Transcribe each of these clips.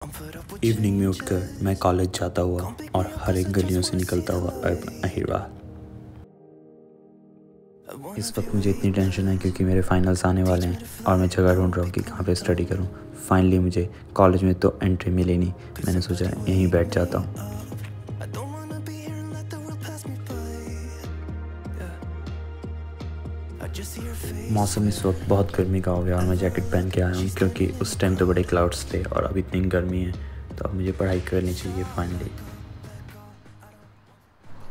Evening में उठकर मैं कॉलेज जाता हुआ और हर एक गलियों से निकलता हुआ अर्बन अहिरवाल। इस वक्त मुझे इतनी टेंशन है क्योंकि मेरे फाइनल्स आने वाले हैं और मैं जगह ढूंढ रहा हूँ कि कहाँ पे स्टडी करूँ। फाइनली मुझे कॉलेज में तो एंट्री मिली नहीं, मैंने सोचा यहीं बैठ जाता हूँ। मौसम इस वक्त बहुत गर्मी का हो गया और मैं जैकेट पहन के आया हूँ क्योंकि उस टाइम तो बड़े क्लाउड्स थे और अब इतनी गर्मी है, तो अब मुझे पढ़ाई करनी चाहिए फाइनली।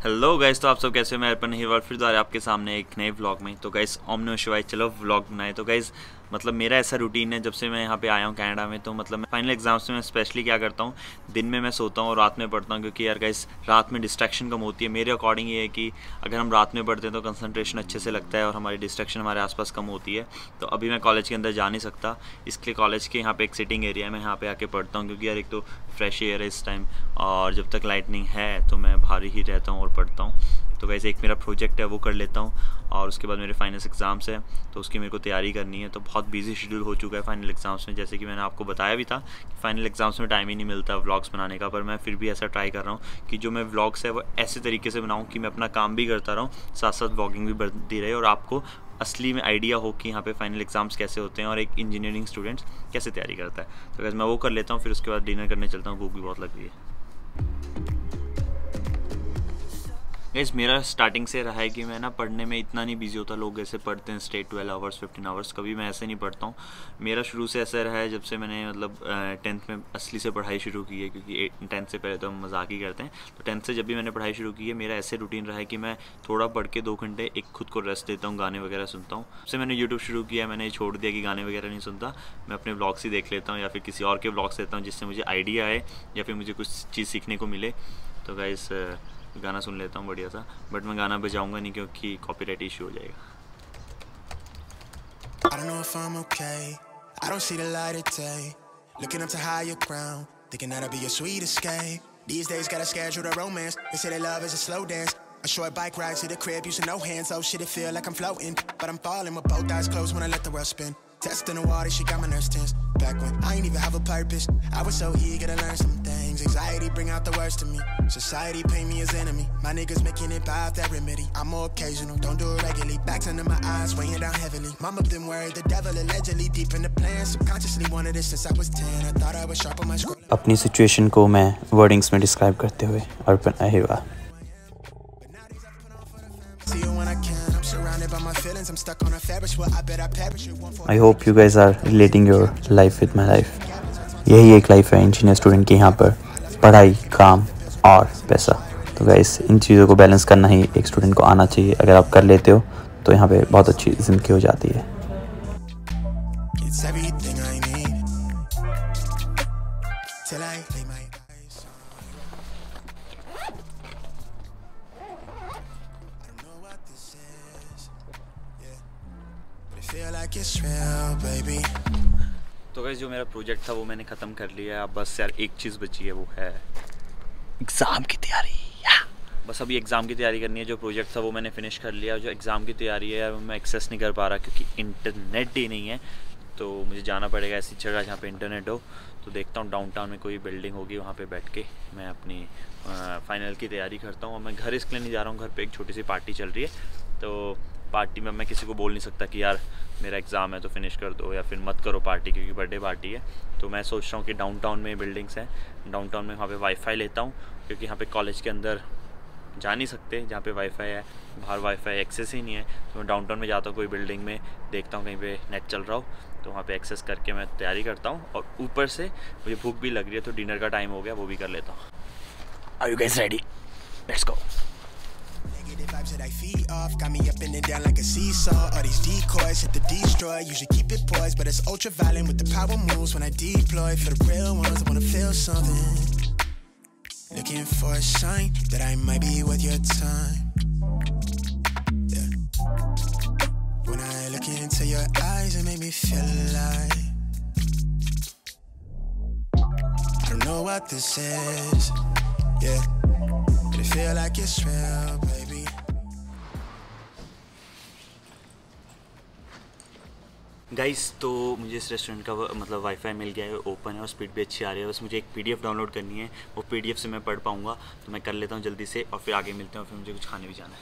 हेलो गाइस, तो आप सब कैसे हो? मैं अर्पण अहिरवाल फिर दोबारा आपके सामने एक नए व्लॉग में। तो गाइस ओम नमः शिवाय, चलो व्लॉग बनाए। तो गाइस मतलब मेरा ऐसा रूटीन है, जब से मैं यहाँ पे आया हूँ कनाडा में, तो मतलब फाइनल एग्जाम्स में मैं स्पेशली क्या करता हूँ, दिन में मैं सोता हूँ और रात में पढ़ता हूँ, क्योंकि यार गाइस रात में डिस्ट्रैक्शन कम होती है। मेरे अकॉर्डिंग ये है कि अगर हम रात में पढ़ते हैं तो कंसंट्रेशन अच्छे से लगता है और हमारी डिस्ट्रैक्शन हमारे आसपास कम होती है। तो अभी मैं कॉलेज के अंदर जा नहीं सकता, इसलिए कॉलेज के यहाँ पे एक सिटिंग एरिया है, मैं यहाँ पे आके पढ़ता हूँ, क्योंकि यार एक तो फ्रेश एयर है इस टाइम और जब तक लाइटनिंग है तो मैं बाहर ही रहता हूँ और पढ़ता हूँ। तो वैसे एक मेरा प्रोजेक्ट है वो कर लेता हूँ और उसके बाद मेरे फाइनल्स एग्ज़ाम्स हैं, तो उसकी मेरे को तैयारी करनी है। तो बहुत बिजी शेड्यूल हो चुका है फाइनल एग्ज़ाम्स में, जैसे कि मैंने आपको बताया भी था कि फाइनल एग्ज़ाम्स में टाइम ही नहीं मिलता व्लॉग्स बनाने का। पर मैं फिर भी ऐसा ट्राई कर रहा हूँ कि जो मैं व्लॉग्स है वो ऐसे तरीके से बनाऊँ कि मैं अपना काम भी करता रहूँ, साथ साथ व्लॉगिंग भी बढ़ती रहे और आपको असली में आइडिया हो कि यहाँ पे फाइनल एग्ज़ाम्स कैसे होते हैं और एक इंजीनियरिंग स्टूडेंट्स कैसे तैयारी करता है। तो वैसे मैं वो कर लेता हूँ, फिर उसके बाद डिनर करने चलता हूँ, भूख भी बहुत लग रही है। गाइस मेरा स्टार्टिंग से रहा है कि मैं ना पढ़ने में इतना नहीं बिजी होता। लोग ऐसे पढ़ते हैं स्ट्रेट 12 आवर्स 15 आवर्स, कभी मैं ऐसे नहीं पढ़ता हूँ। मेरा शुरू से ऐसा रहा है, जब से मैंने मतलब 10th में असली से पढ़ाई शुरू की है, क्योंकि 10th से पहले तो हम मजाक ही करते हैं। तो 10th से जब भी मैंने पढ़ाई शुरू की है, मेरा ऐसे रूटीन रहा है कि मैं थोड़ा पढ़ के 2 घंटे एक खुद को रेस्ट देता हूँ, गाने वगैरह सुनता हूँ। उससे मैंने यूट्यूब शुरू किया, मैंने छोड़ दिया कि गाने वगैरह नहीं सुनता, मैं अपने व्लॉग्स ही देख लेता हूँ या फिर किसी और के व्लॉग्स देखता हूँ जिससे मुझे आइडिया आए या फिर मुझे कुछ चीज़ सीखने को मिले। तो गाइस गाना सुन लेता हूँ बढ़िया सा, बट मैं गाना बजाऊंगा नहीं क्योंकि कॉपीराइट इशू हो जाएगा। I don't know if I'm okay. I don't see the light of day. Looking up to higher ground, thinking that'll be a sweet escape. These days gotta schedule the romance. They say that love is a slow dance. A short bike ride to the crib using no hands. Oh shit, it feel like I'm floating, but I'm falling with both eyes closed when I let the world spin. Testing the water, she got my nerves tense. Back when I ain't even have a purpose, I was so eager to learn some things. Anxiety bring out the worst in me. Society paint me as enemy. My niggas making it by that remedy. I'm more occasional, don't do it regularly. Backs under my eyes, weighing down heavily. Mama been worried, the devil allegedly deep in the plan. Subconsciously wanted this since I was 10. I thought I was sharp on my scroll. अपनी situation को मैं wordings में describe करते हुए अर्पण Ahirwal. I hope you guys are relating your life with my life. यही एक life है engineer student की, यहाँ पर पढ़ाई, काम और पैसा। तो गाइस इन चीज़ों को बैलेंस करना ही एक स्टूडेंट को आना चाहिए। अगर आप कर लेते हो तो यहाँ पे बहुत अच्छी ज़िंदगी हो जाती है। तो गाइस जो मेरा प्रोजेक्ट था वो मैंने ख़त्म कर लिया है। अब बस यार एक चीज़ बची है, वो है एग्ज़ाम की तैयारी। बस अभी एग्ज़ाम की तैयारी करनी है। जो प्रोजेक्ट था वो मैंने फिनिश कर लिया। जो एग्ज़ाम की तैयारी है वो मैं एक्सेस नहीं कर पा रहा क्योंकि इंटरनेट ही नहीं है, तो मुझे जाना पड़ेगा ऐसी जगह जहाँ पे इंटरनेट हो। तो देखता हूँ डाउनटाउन में कोई बिल्डिंग होगी, वहाँ पे बैठ के मैं अपनी फाइनल की तैयारी करता हूँ। मैं घर इसके लिए नहीं जा रहा हूँ, घर पे एक छोटी सी पार्टी चल रही है, तो पार्टी में मैं किसी को बोल नहीं सकता कि यार मेरा एग्ज़ाम है तो फिनिश कर दो या फिर मत करो पार्टी, क्योंकि बर्थडे पार्टी है। तो मैं सोच रहा हूँ कि डाउनटाउन में बिल्डिंग्स हैं, डाउनटाउन में वहाँ पे वाईफाई लेता हूँ, क्योंकि यहाँ पे कॉलेज के अंदर जा नहीं सकते जहाँ पे वाईफाई है, बाहर वाईफाई एक्सेस ही नहीं है। तो मैं डाउनटाउन में जाता हूँ, कोई बिल्डिंग में देखता हूँ कहीं पे नेट चल रहा हो, तो वहाँ पे एक्सेस करके मैं तैयारी करता हूँ। और ऊपर से मुझे भूख भी लग रही है, तो डिनर का टाइम हो गया, वो भी कर लेता हूँ। Are you guys ready? Let's go. Vibes that I feed off got me up and down like a seesaw. All these decoys hit the destroy. Usually keep it poised, but it's ultra violent with the power moves when I deploy. For the real ones, I wanna feel something. Looking for a sign that I might be worth your time. Yeah. When I look into your eyes, it make me feel alive. I don't know what this is, yeah, but it feel like it's real, baby. Guys तो मुझे इस restaurant का मतलब wifi मिल गया है, open है और speed भी अच्छी आ रही है। बस मुझे एक PDF डाउनलोड करनी है, वो PDF से मैं पढ़ पाऊँगा, तो मैं कर लेता हूँ जल्दी से और फिर आगे मिलते हैं। और फिर मुझे कुछ खाने भी जाना है।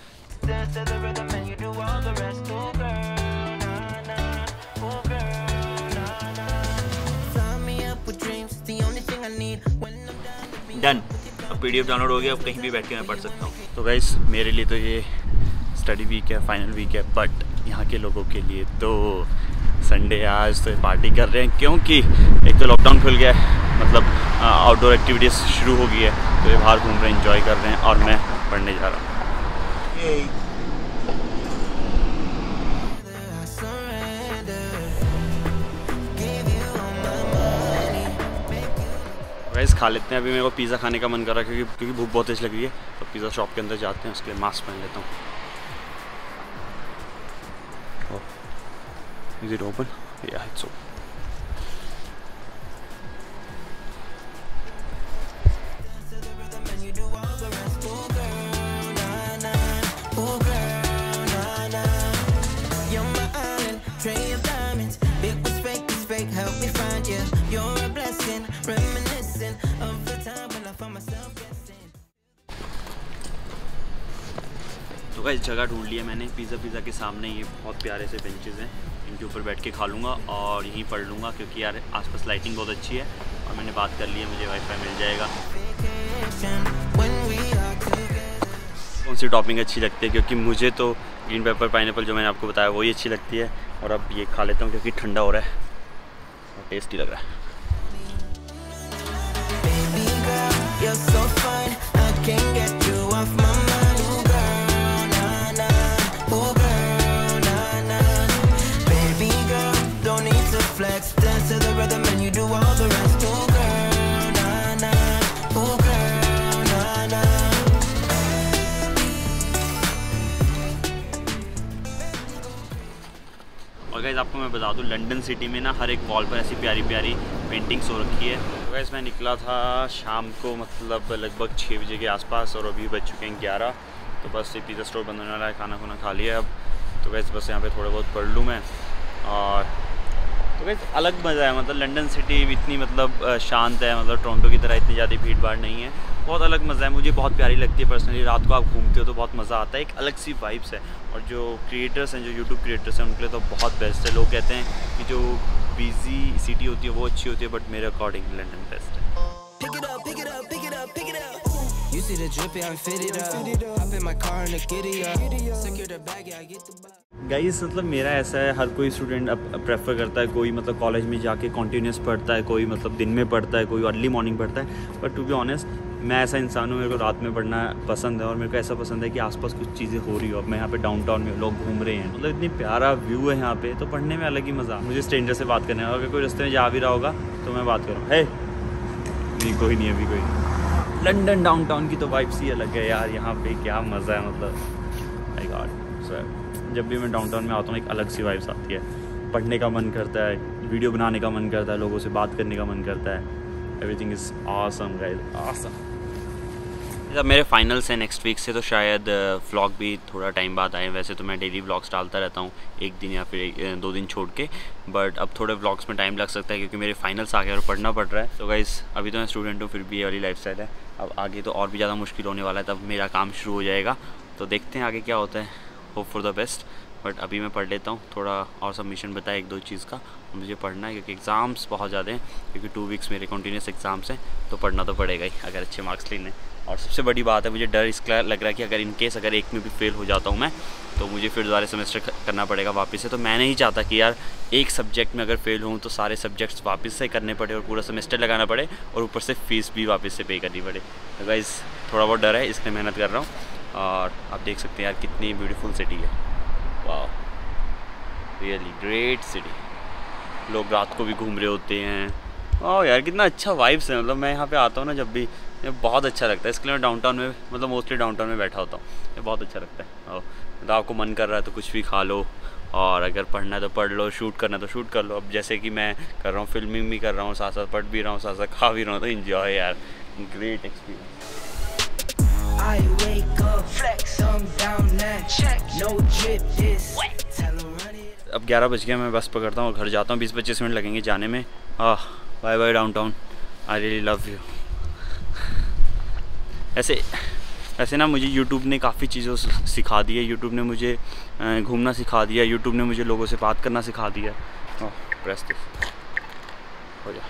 डन, अब PDF डाउनलोड हो गया, अब कहीं भी बैठ के मैं पढ़ सकता हूँ। तो गाइस मेरे लिए तो ये स्टडी वीक है, फाइनल वीक है, बट यहाँ के लोगों के लिए तो संडे आज तो पार्टी कर रहे हैं, क्योंकि एक तो लॉकडाउन खुल गया है, मतलब आउटडोर एक्टिविटीज़ शुरू हो गई है, तो ये बाहर घूम रहे हैं, एंजॉय कर रहे हैं और मैं पढ़ने जा रहा हूँ। गाइस खा लेते हैं, अभी मेरे को पिज़्ज़ा खाने का मन कर रहा है क्योंकि भूख बहुत तेज लग रही है। तो पिज़्ज़ा शॉप के अंदर जाते हैं, उसके लिए मास्क पहन लेता हूँ। Is it open? Yeah, it's open. तो गाइस जगह ढूंढ ली है मैंने, पिज़्ज़ा के सामने ये बहुत प्यारे से बेंचेस हैं, इनके ऊपर बैठ के खा लूँगा और यहीं पढ़ लूँगा, क्योंकि यार आसपास लाइटिंग बहुत अच्छी है और मैंने बात कर ली है, मुझे वाईफाई मिल जाएगा। कौन सी टॉपिंग अच्छी लगती है, क्योंकि मुझे तो ग्रीन पेपर पाइनएप्पल जो मैंने आपको बताया वही अच्छी लगती है। और अब ये खा लेता हूँ क्योंकि ठंडा हो रहा है और टेस्टी लग रहा है। और गाइस आपको मैं बता दूं, लंदन सिटी में ना हर एक वॉल पर ऐसी प्यारी प्यारी पेंटिंग्स हो रखी है। तो गाइस मैं निकला था शाम को, मतलब लगभग 6 बजे के आसपास, और अभी बज चुके हैं 11। तो बस ये पिज़्ज़ा स्टोर बंद होने वाला है, खाना खुना खा लिया अब। तो गाइस बस यहाँ पे थोड़ा बहुत पढ़ लूँ मैं। और तो गाइस अलग मज़ा है, मतलब लंदन सिटी इतनी मतलब शांत है, मतलब टोरंटो की तरह इतनी ज़्यादा भीड़ भाड़ नहीं है, बहुत अलग मज़ा है। मुझे बहुत प्यारी लगती है पर्सनली, रात को आप घूमते हो तो बहुत मज़ा आता है, एक अलग सी वाइब्स है। और जो क्रिएटर्स हैं, जो यूट्यूब क्रिएटर्स हैं, उनके लिए तो बहुत बेस्ट है। लोग कहते हैं कि जो बिजी सिटी होती है वो अच्छी होती है, बट मेरे अकॉर्डिंग लंदन बेस्ट है। गाइस मतलब मेरा ऐसा है, हर कोई स्टूडेंट अब प्रेफर करता है, कोई मतलब कॉलेज में जाके कॉन्टीन्यूस पढ़ता है, कोई मतलब दिन में पढ़ता है, कोई अर्ली मॉर्निंग पढ़ता है। बट टू बी ऑनेस्ट मैं ऐसा इंसान हूँ, मेरे को रात में पढ़ना पसंद है। और मेरे को ऐसा पसंद है कि आसपास कुछ चीज़ें हो रही हो। अब मैं यहाँ पे डाउनटाउन में, लोग घूम रहे हैं, मतलब इतनी प्यारा व्यू है यहाँ पे, तो पढ़ने में अलग ही मज़ा। मुझे स्ट्रेंजर से बात करने, अगर कोई रास्ते में जा भी रहा होगा तो मैं बात करूँ, है नहीं कोई नहीं, अभी कोई नहीं। लंदन डाउनटाउन की तो वाइब्स ही अलग है यार, यहाँ पे क्या मज़ा है, मतलब माय गॉड सर। जब भी मैं डाउनटाउन में आता हूँ एक अलग सी वाइब्स आती है, पढ़ने का मन करता है, वीडियो बनाने का मन करता है, लोगों से बात करने का मन करता है। Everything is awesome guys, awesome. जब मेरे फाइनल्स हैं नेक्स्ट वीक से, तो शायद व्लॉग भी थोड़ा टाइम बाद आए। वैसे तो मैं डेली व्लॉग्स डालता रहता हूँ, एक दिन या फिर 2 दिन छोड़ के, बट अब थोड़े व्लॉग्स में टाइम लग सकता है क्योंकि मेरे फाइनल्स आ गए और पढ़ना पड़ रहा है। तो गाइस अभी तो मैं स्टूडेंट हूँ, फिर भी ये वाली लाइफ स्टाइल है। अब आगे तो और भी ज़्यादा मुश्किल होने वाला है, तब मेरा काम शुरू हो जाएगा। तो देखते हैं आगे क्या होता है, hope for the best. But अभी मैं पढ़ लेता हूँ, थोड़ा और सबमिशन बताया 1-2 चीज़ का, मुझे पढ़ना है क्योंकि एग्ज़ाम्स बहुत ज़्यादा हैं, क्योंकि 2 वीक्स मेरे कंटिन्यूस एग्ज़ाम्स हैं, तो पढ़ना तो पड़ेगा ही अगर अच्छे मार्क्स लेने। और सबसे बड़ी बात है, मुझे डर इसका लग रहा है कि अगर इन केस अगर एक में भी फेल हो जाता हूँ मैं, तो मुझे फिर दोबारा सेमेस्टर करना पड़ेगा वापस से। तो मैं नहीं चाहता कि यार एक सब्जेक्ट में अगर फेल हूँ तो सारे सब्जेक्ट्स वापस से करने पड़े और पूरा सेमेस्टर लगाना पड़े और ऊपर से फ़ीस भी वापस से पे करनी पड़े। तो गाइस थोड़ा बहुत डर है, इसलिए मेहनत कर रहा हूँ। और आप देख सकते हैं यार कितनी ब्यूटीफुल सिटी है, वाह रियली ग्रेट सिटी। लोग रात को भी घूम रहे होते हैं, ओह यार कितना अच्छा वाइब्स है। मतलब मैं यहाँ पे आता हूँ ना जब भी, ये बहुत अच्छा लगता है। इसके लिए मैं डाउनटाउन में, मतलब मोस्टली डाउनटाउन में बैठा होता हूँ, ये बहुत अच्छा लगता है। और मतलब आपको मन कर रहा है तो कुछ भी खा लो, और अगर पढ़ना है तो पढ़ लो, शूट करना है तो शूट कर लो। अब जैसे कि मैं कर रहा हूँ, फिल्मिंग भी कर रहा हूँ, साथ साथ पढ़ भी रहा हूँ, साथ साथ खा भी रहा हूँ, तो इन्जॉय यार, ग्रेट एक्सपीरियंस। अब 11 बज गया, मैं बस पकड़ता हूँ और घर जाता हूँ। 20-25 मिनट लगेंगे जाने में। Bye bye downtown, I really love you. ऐसे ना मुझे यूट्यूब ने काफ़ी चीज़ों सिखा दी है। यूट्यूब ने मुझे घूमना सिखा दिया, यूट्यूब ने मुझे लोगों से बात करना सिखा दिया। प्रेस हो जा।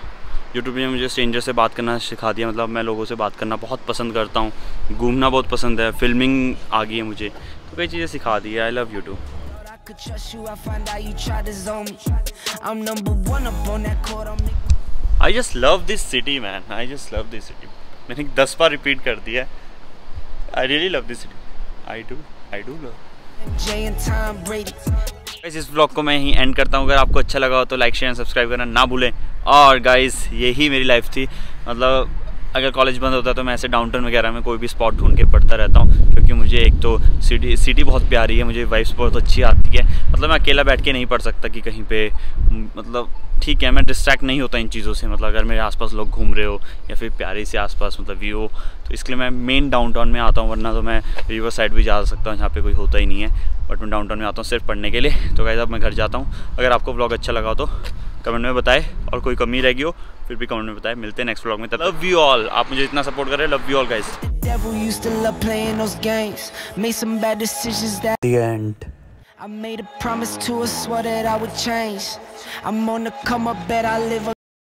यूट्यूब ने मुझे स्ट्रेंजर से बात करना सिखा दिया, मतलब मैं लोगों से बात करना बहुत पसंद करता हूँ, घूमना बहुत पसंद है, फिल्मिंग आ गई है मुझे, तो कई चीज़ें सिखा दी है। I love YouTube. I just love this city man, I just love this city. मैंने 10 बार रिपीट कर दिया है, आई really love this city, I do love. इस व्लॉग को मैं ही एंड करता हूँ। अगर आपको अच्छा लगा हो तो लाइक शेयर सब्सक्राइब करना ना भूलें। और गाइस यही मेरी लाइफ थी, मतलब अगर कॉलेज बंद होता है तो मैं ऐसे डाउनटाउन वगैरह में कोई भी स्पॉट ढूंढ के पढ़ता रहता हूँ, क्योंकि मुझे एक तो सिटी बहुत प्यारी है, मुझे वाइब्स बहुत अच्छी आती है। मतलब मैं अकेला बैठ के नहीं पढ़ सकता कि कहीं पे, मतलब ठीक है मैं डिस्ट्रैक्ट नहीं होता इन चीज़ों से, मतलब अगर मेरे आसपास लोग घूम रहे हो या फिर प्यारी से आसपास मतलब व्यू हो, तो इसके लिए मैं मेन डाउनटाउन में आता हूँ, वरना तो मैं रिवर साइड भी जा सकता हूँ जहाँ पे कोई होता ही नहीं है, बट मैं डाउनटाउन में आता हूँ सिर्फ पढ़ने के लिए। तो गाइस अब मैं घर जाता हूँ। अगर आपको व्लॉग अच्छा लगा हो तो कमेंट में बताएं, और कोई कमी रह गई हो फिर भी कमेंट में बताएं। मिलते हैं नेक्स्ट व्लॉग में, तब लव यू ऑल। आप मुझे इतना सपोर्ट कर रहे हैं, love you all guys. The end. I made a promise to her, swore that I would change. I'm on the come up, bet I live a